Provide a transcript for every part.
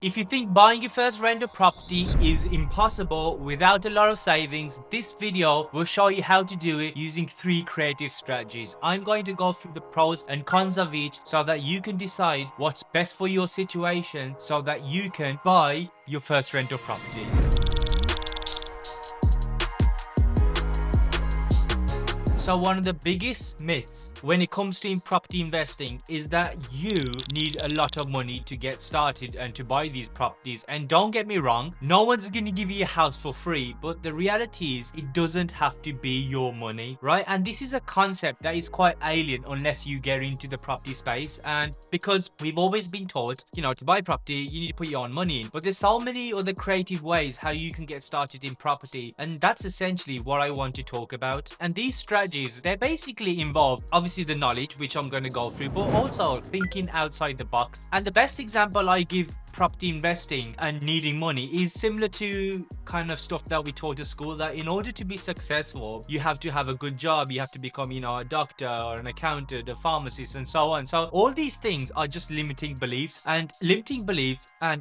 If you think buying your first rental property is impossible without a lot of savings, this video will show you how to do it using 3 creative strategies. I'm going to go through the pros and cons of each so that you can decide what's best for your situation so that you can buy your first rental property. So one of the biggest myths when it comes to property investing is that you need a lot of money to get started and to buy these properties. And don't get me wrong, no one's going to give you a house for free, but the reality is it doesn't have to be your money, right? And this is a concept that is quite alien unless you get into the property space. And because we've always been taught, to buy property, you need to put your own money in. But there's so many other creative ways how you can get started in property. And that's essentially what I want to talk about. And these strategies, they basically involve obviously the knowledge, which I'm going to go through, but also thinking outside the box. And the best example I give property investing and needing money is similar to kind of stuff that we taught at school, that in order to be successful you have to have a good job, you have to become a doctor or an accountant, a pharmacist, and so on. So all these things are just limiting beliefs and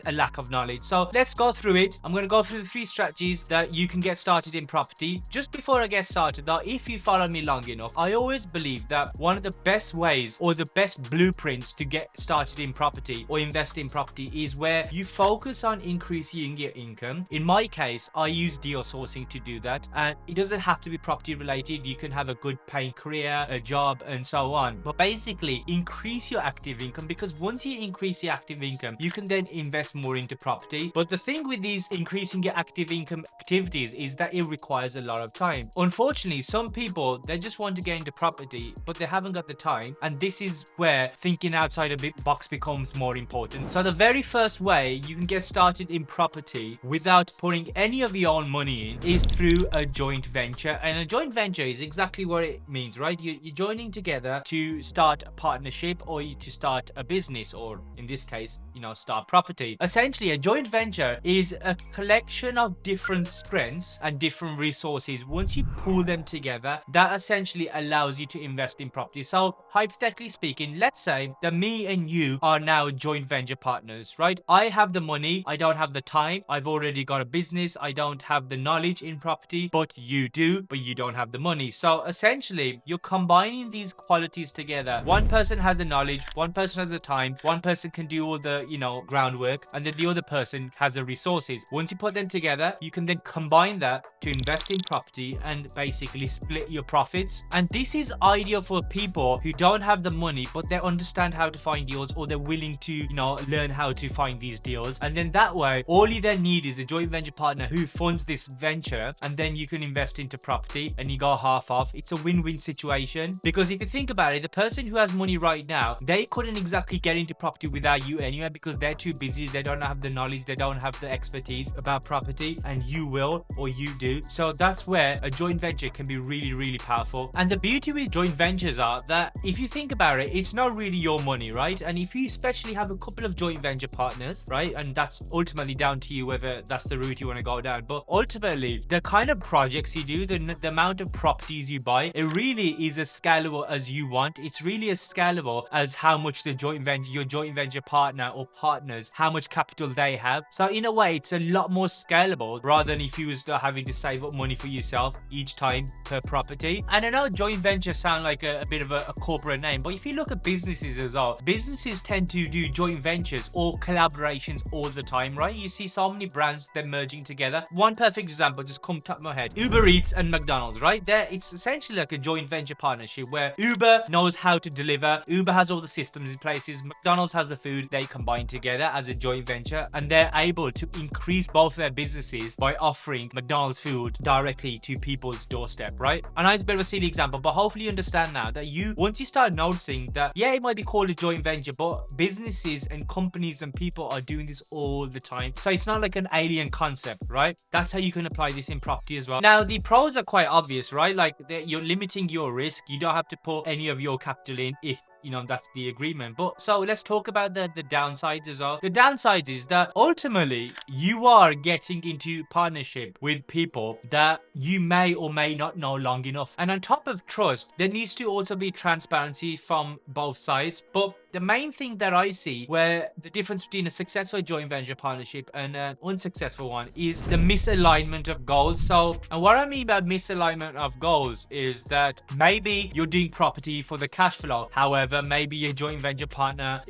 a lack of knowledge. So let's go through it. I'm going to go through the 3 strategies that you can get started in property. Just before I get started though, if you follow me long enough, I always believe that one of the best ways or the best blueprints to get started in property or invest in property is where you focus on increasing your income. In my case, I use deal sourcing to do that, and it doesn't have to be property related. You can have a good paying career, a job, and so on. But basically increase your active income, because once you increase your active income, you can then invest more into property. But the thing with these increasing your active income activities is that it requires a lot of time. Unfortunately, some people, they just want to get into property, but they haven't got the time. And this is where thinking outside a box becomes more important. So the very first way you can get started in property without putting any of your own money in is through a joint venture. And a joint venture is exactly what it means, right? You're joining together to start a partnership or to start a business, or in this case, start property. Essentially, a joint venture is a collection of different strengths and different resources. Once you pull them together, that essentially allows you to invest in property. So hypothetically speaking, let's say that me and you are now joint venture partners, right? I have the money, I don't have the time, I've already got a business, I don't have the knowledge in property, but you do, but you don't have the money. So essentially, you're combining these qualities together. One person has the knowledge, one person has the time, one person can do all the, groundwork, and then the other person has the resources. Once you put them together, you can then combine that to invest in property and basically split your profits. And this is ideal for people who don't have the money, but they understand how to find deals, or they're willing to, learn how to find these deals. And then that way, all you then need is a joint venture partner who funds this venture, and then you can invest into property and you go half off. It's a win-win situation, because if you think about it, the person who has money right now, they couldn't exactly get into property without you anyway, because they're too busy, they don't have the knowledge, they don't have the expertise about property, and you will, or you do. So that's where a joint venture can be really, really powerful. And the beauty with joint ventures are that if you think about it, it's not really your money, right? And if you especially have a couple of joint venture partners, right, and that's ultimately down to you whether that's the route you want to go down, but ultimately the kind of projects you do, the amount of properties you buy, it really is as scalable as you want. It's really as scalable as how much your joint venture partner or partners, how much capital they have. So in a way, it's a lot more scalable rather than if you was having to save up money for yourself each time per property. And I know joint ventures sound like a bit of a corporate name, but if you look at businesses as well, businesses tend to do joint ventures or collaborations all the time, right? You see so many brands, they're merging together. One perfect example just come top of my head: Uber Eats and McDonald's, right? There, it's essentially like a joint venture partnership where Uber knows how to deliver, Uber has all the systems in places, McDonald's has the food. They combine together as a joint venture, and they're able to increase both their businesses by offering McDonald's food directly to people's doorstep, right? I know it's a bit of a silly example, but hopefully you understand now that once you start noticing that, yeah, it might be called a joint venture, but businesses and companies and people are doing this all the time. So it's not like an alien concept, right? That's how you can apply this in property as well. Now, the pros are quite obvious, right? Like you're limiting your risk. You don't have to put any of your capital in if that's the agreement. But so let's talk about the downsides as well. The downside is that ultimately you are getting into partnership with people that you may or may not know long enough. And on top of trust, there needs to also be transparency from both sides. But the main thing that I see where the difference between a successful joint venture partnership and an unsuccessful one is the misalignment of goals. So, and what I mean by misalignment of goals is that maybe you're doing property for the cash flow. However, maybe your joint venture partner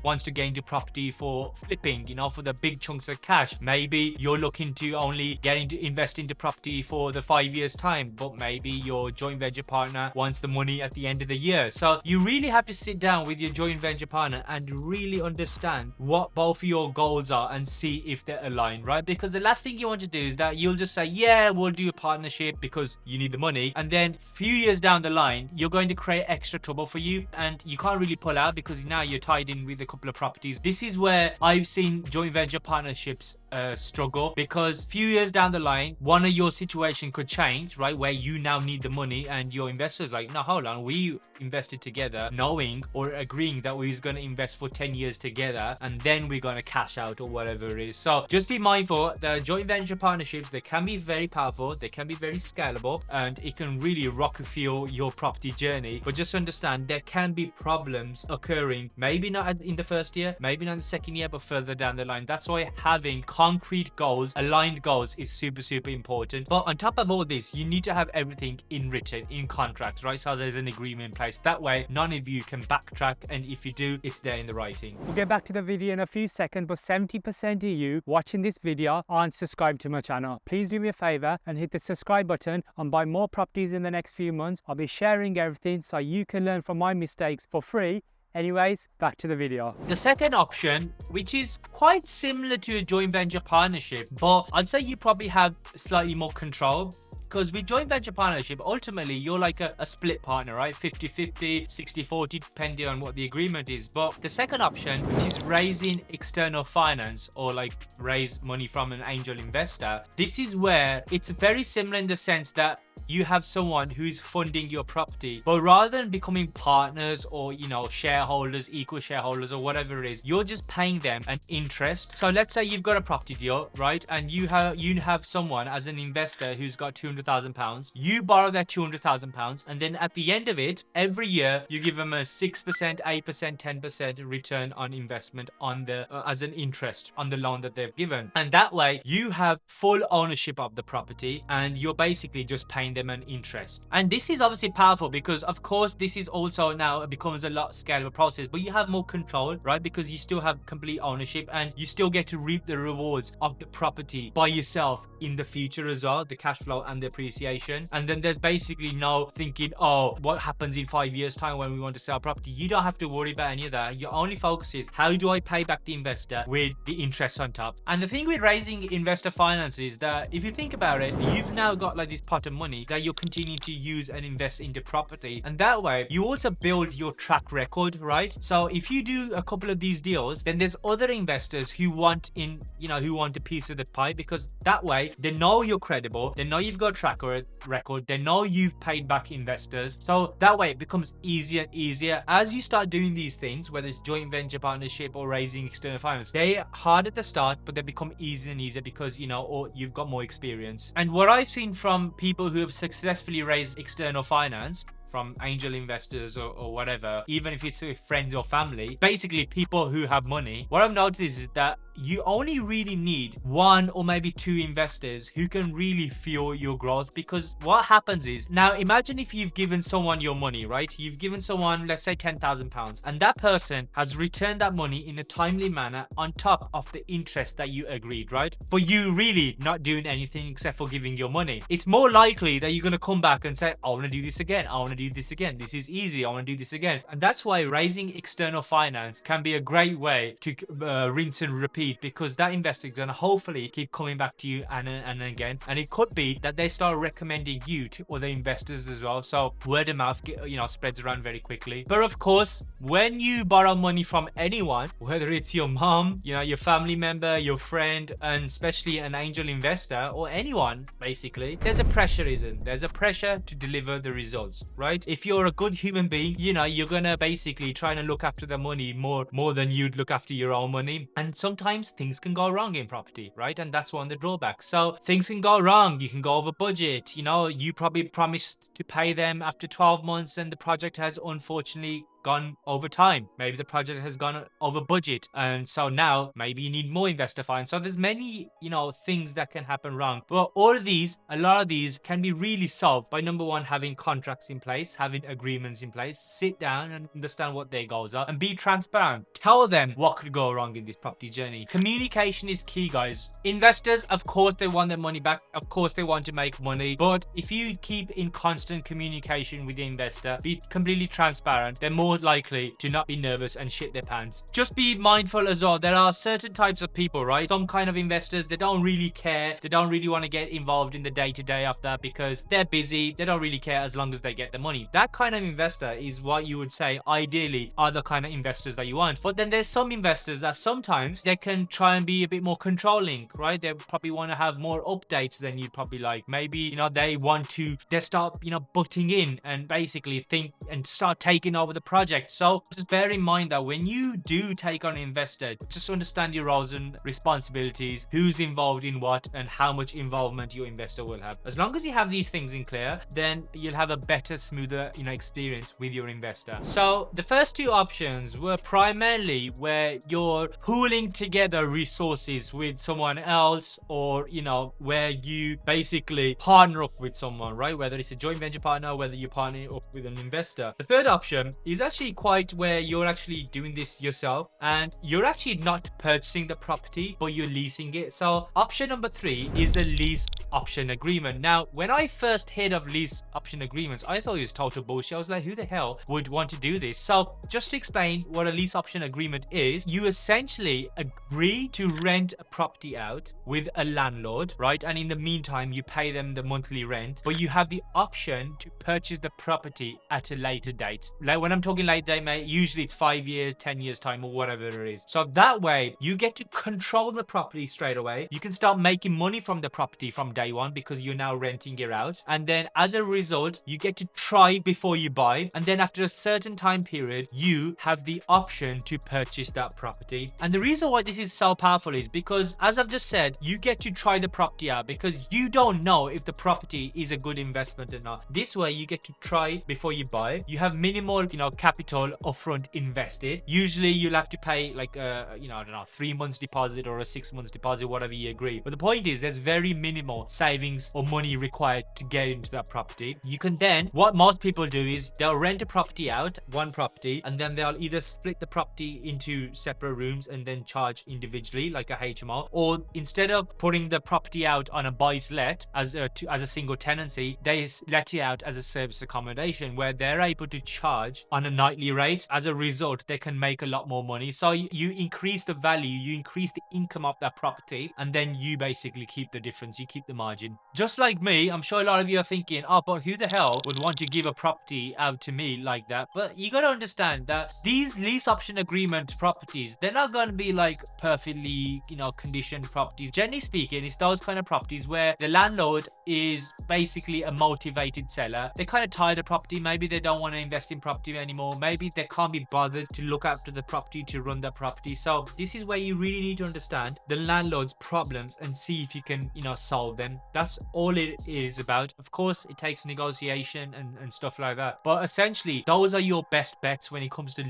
wants to get into property for flipping, for the big chunks of cash. Maybe you're looking to only invest into property for the 5 years time, but maybe your joint venture partner wants the money at the end of the year. So you really have to sit down with your joint venture partner and really understand what both of your goals are and see if they're aligned, right? Because the last thing you want to do is that you'll just say, yeah, we'll do a partnership because you need the money, and then a few years down the line you're going to create extra trouble for you and you can't really pull out because now you're tied in with a couple of properties. This is where I've seen joint venture partnerships struggle, because few years down the line one of your situation could change, right, where you now need the money and your investors like, no, hold on, we invested together knowing or agreeing that we was going to invest for 10 years together and then we're going to cash out or whatever it is. So just be mindful that joint venture partnerships, they can be very powerful, they can be very scalable, and it can really rocket fuel your property journey. But just understand there can be problems occurring, maybe not in the first year, maybe not in the second year, but further down the line. That's why having concrete goals, aligned goals, is super important. But on top of all this, you need to have everything in written, in contracts, right? So there's an agreement in place. That way none of you can backtrack, and if you do, it's there in the writing. We'll get back to the video in a few seconds, but 70% of you watching this video aren't subscribed to my channel. Please do me a favor and hit the subscribe button and buy more properties in the next few months. I'll be sharing everything so you can learn from my mistakes for free. Anyways, back to the video. The second option, which is quite similar to a joint venture partnership, but I'd say you probably have slightly more control. Because with joint venture partnership, ultimately you're like a split partner, right? 50-50, 60-40, depending on what the agreement is. But the second option, which is raising external finance or like raise money from an angel investor, this is where it's very similar in the sense that you have someone who's funding your property, but rather than becoming partners or shareholders, equal shareholders or whatever it is, you're just paying them an interest. So let's say you've got a property deal, right, and you have someone as an investor who's got £200,000. You borrow that £200,000, and then at the end of it, every year you give them a 6%, 8%, 10% return on investment on the as an interest on the loan that they've given. And that way you have full ownership of the property and you're basically just paying them an interest. And this is obviously powerful because of course this is also now it becomes a lot scalable process, but you have more control, right, because you still have complete ownership and you still get to reap the rewards of the property by yourself in the future as well, the cash flow and the appreciation. And then there's basically no thinking, oh, what happens in 5 years time when we want to sell property? You don't have to worry about any of that. Your only focus is how do I pay back the investor with the interest on top. And the thing with raising investor finance is that if you think about it, you've now got like this pot of money that you're continuing to use and invest into property, and that way you also build your track record, right? So if you do a couple of these deals, then there's other investors who want a piece of the pie, because that way they know you're credible, they know you've got a track record, they know you've paid back investors. So that way it becomes easier and easier as you start doing these things, whether it's joint venture partnership or raising external finance. They're hard at the start, but they become easier and easier because or you've got more experience. And what I've seen from people who have successfully raised external finance from angel investors or whatever, even if it's with friends or family, basically people who have money, what I've noticed is that you only really need one or maybe two investors who can really fuel your growth. Because what happens is, now imagine if you've given someone your money, right? You've given someone, let's say £10,000, and that person has returned that money in a timely manner on top of the interest that you agreed, right? But you really not doing anything except for giving your money. It's more likely that you're going to come back and say, I want to do this again, I want to do this again, this is easy, I want to do this again. And that's why raising external finance can be a great way to rinse and repeat, because that investor is going to hopefully keep coming back to you and again. And it could be that they start recommending you to other investors as well. So word of mouth spreads around very quickly. But of course, when you borrow money from anyone, whether it's your mom, your family member, your friend, and especially an angel investor or anyone, basically, there's a pressure, there's a pressure to deliver the results, right? If you're a good human being, you're gonna basically try to look after the money more than you'd look after your own money. And sometimes things can go wrong in property, right? And that's one of the drawbacks. So things can go wrong, you can go over budget, you probably promised to pay them after 12 months and the project has unfortunately gone over time. Maybe the project has gone over budget. And so now maybe you need more investor finance. So there's many, things that can happen wrong. But a lot of these can be really solved by number one, having contracts in place, having agreements in place, sit down and understand what their goals are and be transparent. Tell them what could go wrong in this property journey. Communication is key, guys. Investors, of course, they want their money back. Of course, they want to make money. But if you keep in constant communication with the investor, be completely transparent, they're more likely to not be nervous and shit their pants. Just be mindful as well. There are certain types of people, right? Some kind of investors, they don't really care. They don't really want to get involved in the day-to-day of that because they're busy. They don't really care as long as they get the money. That kind of investor is what you would say ideally are the kind of investors that you want. But then there's some investors that sometimes they can try and be a bit more controlling, right? They probably want to have more updates than you'd probably like. Maybe, they start, butting in and basically think and start taking over the project. So just bear in mind that when you do take on an investor, just understand your roles and responsibilities, who's involved in what, and how much involvement your investor will have. As long as you have these things in clear, then you'll have a better, smoother, experience with your investor. So the first two options were primarily where you're pooling together resources with someone else, or where you basically partner up with someone, right? Whether it's a joint venture partner, whether you partner up with an investor. The third option is actually quite where you're actually doing this yourself and you're actually not purchasing the property, but you're leasing it. So option number 3 is a lease option agreement. Now, when I first heard of lease option agreements, I thought it was total bullshit. I was like, who the hell would want to do this? So just to explain what a lease option agreement is, you essentially agree to rent a property out with a landlord, right? And in the meantime, you pay them the monthly rent, but you have the option to purchase the property at a later date. Like when I'm talking late date, mate, usually it's 5 years, 10 years time, or whatever it is. So that way you get to control the property straight away. You can start making money from the property from day one because you're now renting it out. And then as a result, you get to try before you buy. And then after a certain time period, you have the option to purchase that property. And the reason why this is so powerful is because, as I've just said, you get to try the property out because you don't know if the property is a good investment or not. This way you get to try before you buy. You have minimal, capital upfront invested. Usually you'll have to pay like I don't know, 3 months deposit or a 6 months deposit, whatever you agree. But the point is there's very minimal savings or money required to get into that property. You can then, what most people do is they'll rent a property out, one property, and then they'll either split the property into separate rooms and then charge individually like a HMO, or instead of putting the property out on a buy-to-let as a single tenancy, they let it out as a service accommodation where they're able to charge on a nightly rate. As a result, they can make a lot more money. So you increase the value, you increase the income of that property, and then you basically keep the difference, you keep the margin. Just like me, I'm sure a lot of you are thinking, oh, but who the hell would want to give a property out to me like that? But you got to understand that these lease option agreement properties, they're not going to be like perfectly, conditioned properties. Generally speaking, it's those kind of properties where the landlord is basically a motivated seller. They kind of tired of property. Maybe they don't want to invest in property anymore. Maybe they can't be bothered to look after the property, to run the property. So this is where you really need to understand the landlord's problems and see if you can, solve them. That's all it is about. Of course, it takes negotiation and stuff like that. But essentially, those are your best bets when it comes to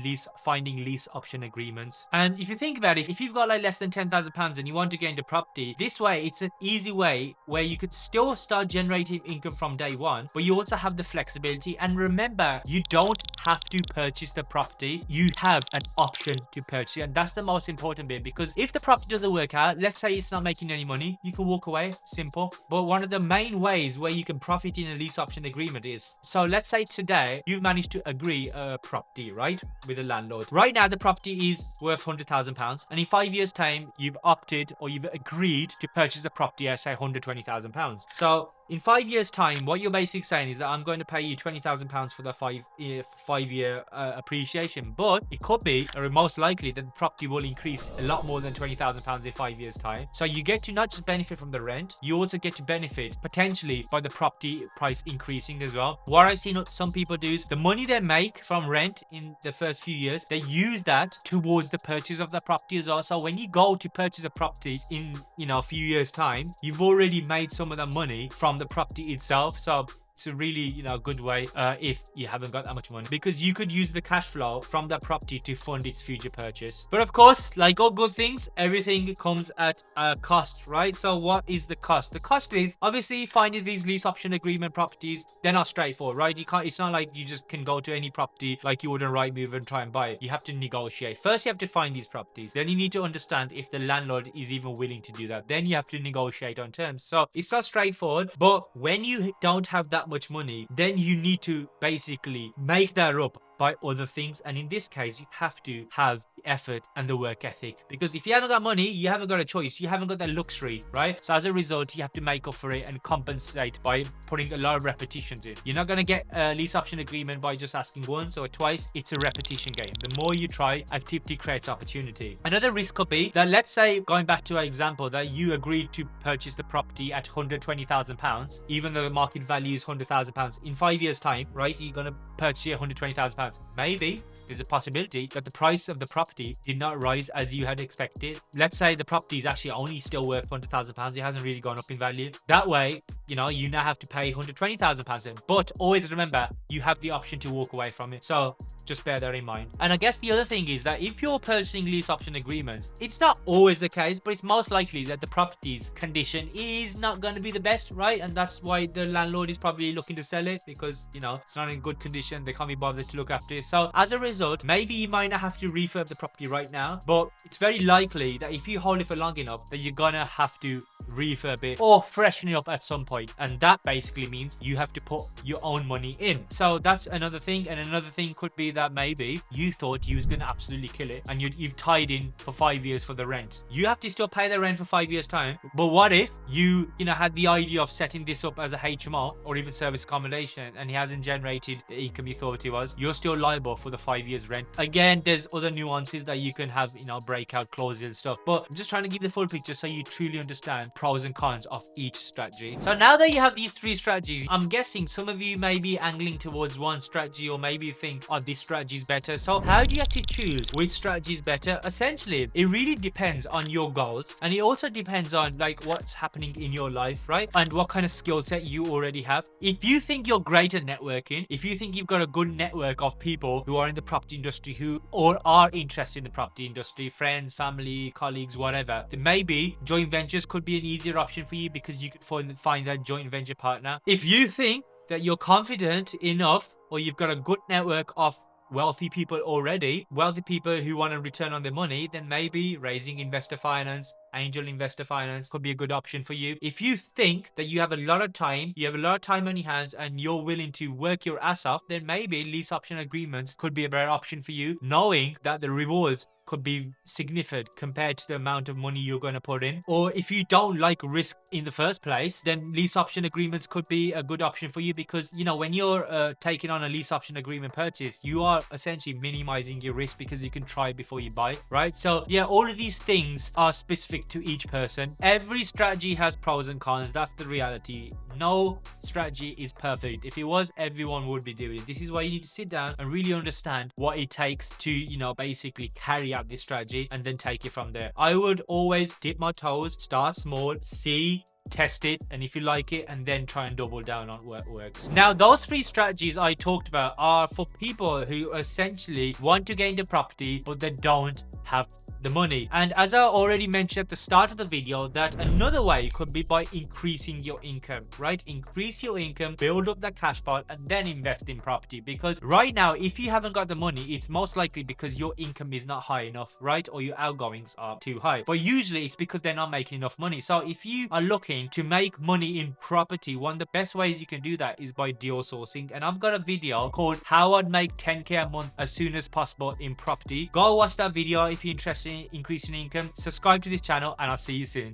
finding lease option agreements. And if you think about it, if you've got like less than £10,000 and you want to get into property, this way, it's an easy way where you could still start generating income from day one, but you also have the flexibility. And remember, you don't have to purchase the property. You have an option to purchase it. And that's the most important bit, because if the property doesn't work out, let's say it's not making any money, you can walk away, simple. But one of the main ways where you can profit in a lease option agreement is, so let's say today you've managed to agree a property, right, with a landlord. Right now the property is worth £100,000, and in 5 years time you've opted or you've agreed to purchase the property at say £120,000. So in 5 years time, what you're basically saying is that I'm going to pay you £20,000 for the five-year appreciation. But it could be, or most likely, that the property will increase a lot more than £20,000 in 5 years time. So you get to not just benefit from the rent, you also get to benefit potentially by the property price increasing as well. What I've seen some people do is the money they make from rent in the first few years, they use that towards the purchase of the property as well. So when you go to purchase a property in a few years time, you've already made some of that money from the property itself. So it's a really, good way if you haven't got that much money, because you could use the cash flow from that property to fund its future purchase. But of course, like all good things, everything comes at a cost, right? So what is the cost? The cost is obviously finding these lease option agreement properties. They're not straightforward, right? You can't, it's not like you just can go to any property like you would on Rightmove and try and buy it. You have to negotiate. First, you have to find these properties. Then you need to understand if the landlord is even willing to do that. Then you have to negotiate on terms. So it's not straightforward, but when you don't have that much money, then you need to basically make that up by other things. And in this case, you have to have effort and the work ethic, because if you haven't got money, you haven't got a choice. You haven't got that luxury, right? So as a result, you have to make up for it and compensate by putting a lot of repetitions in. You're not going to get a lease option agreement by just asking once or twice. It's a repetition game. The more you try, activity creates opportunity. Another risk could be that, let's say, going back to our example, that you agreed to purchase the property at £120,000, even though the market value is £100,000. In 5 years time, right, you're going to purchase it £120,000. Maybe there's a possibility that the price of the property did not rise as you had expected. Let's say the property is actually only still worth £100,000. It hasn't really gone up in value. That way, you now have to pay £120,000 in. But always remember, you have the option to walk away from it. So just bear that in mind. And I guess the other thing is that if you're purchasing lease option agreements, it's not always the case, but it's most likely that the property's condition is not going to be the best, right? And that's why the landlord is probably looking to sell it, because, it's not in good condition. They can't be bothered to look after it. So as a result, maybe you might not have to refurb the property right now, but it's very likely that if you hold it for long enough, that you're gonna have to refurb it or freshen it up at some point. And that basically means you have to put your own money in. So that's another thing. And another thing could be that maybe you thought you was gonna absolutely kill it, and you've tied in for 5 years for the rent. You have to still pay the rent for 5 years time. But what if you had the idea of setting this up as a HMO or even service accommodation, and he hasn't generated the income you thought he was? You're still liable for the 5 years rent. Again, there's other nuances that you can have, breakout clauses and stuff, but I'm just trying to give the full picture so you truly understand pros and cons of each strategy. So now that you have these 3 strategies, I'm guessing some of you may be angling towards one strategy, or maybe you think, oh, this strategy is better. So how do you have to choose which strategy is better? Essentially, it really depends on your goals, and it also depends on like what's happening in your life, right? And what kind of skill set you already have. If you think you're great at networking, if you think you've got a good network of people who are in the property industry who or are interested in the property industry, friends, family, colleagues, whatever, then maybe joint ventures could be an easier option for you, because you could find that joint venture partner. If you think that you're confident enough, or you've got a good network of wealthy people already, wealthy people who want to return on their money, then maybe raising investor finance, angel investor finance could be a good option for you. If you think that you have a lot of time, on your hands, and you're willing to work your ass off, then maybe lease option agreements could be a better option for you, knowing that the rewards could be significant compared to the amount of money you're going to put in. Or if you don't like risk in the first place, then lease option agreements could be a good option for you, because when you're taking on a lease option agreement purchase, you are essentially minimizing your risk, because you can try before you buy, right? So yeah, all of these things are specific to each person. Every strategy has pros and cons. That's the reality. No strategy is perfect. If it was, everyone would be doing it. This is why you need to sit down and really understand what it takes to basically carry out this strategy, and then take it from there. I would always dip my toes, start small, see, test it, and if you like it, and then try and double down on what works. Now, those 3 strategies I talked about are for people who essentially want to get into property, but they don't have the money. And as I already mentioned at the start of the video, that another way could be by increasing your income, right? Increase your income, build up that cash pot, and then invest in property. Because right now, if you haven't got the money, it's most likely because your income is not high enough, right? Or your outgoings are too high. But usually it's because they're not making enough money. So if you are looking to make money in property, one of the best ways you can do that is by deal sourcing. And I've got a video called How I'd Make 10k a month as soon as possible in property. Go watch that video if you're interested in increasing income. Subscribe to this channel, and I'll see you soon.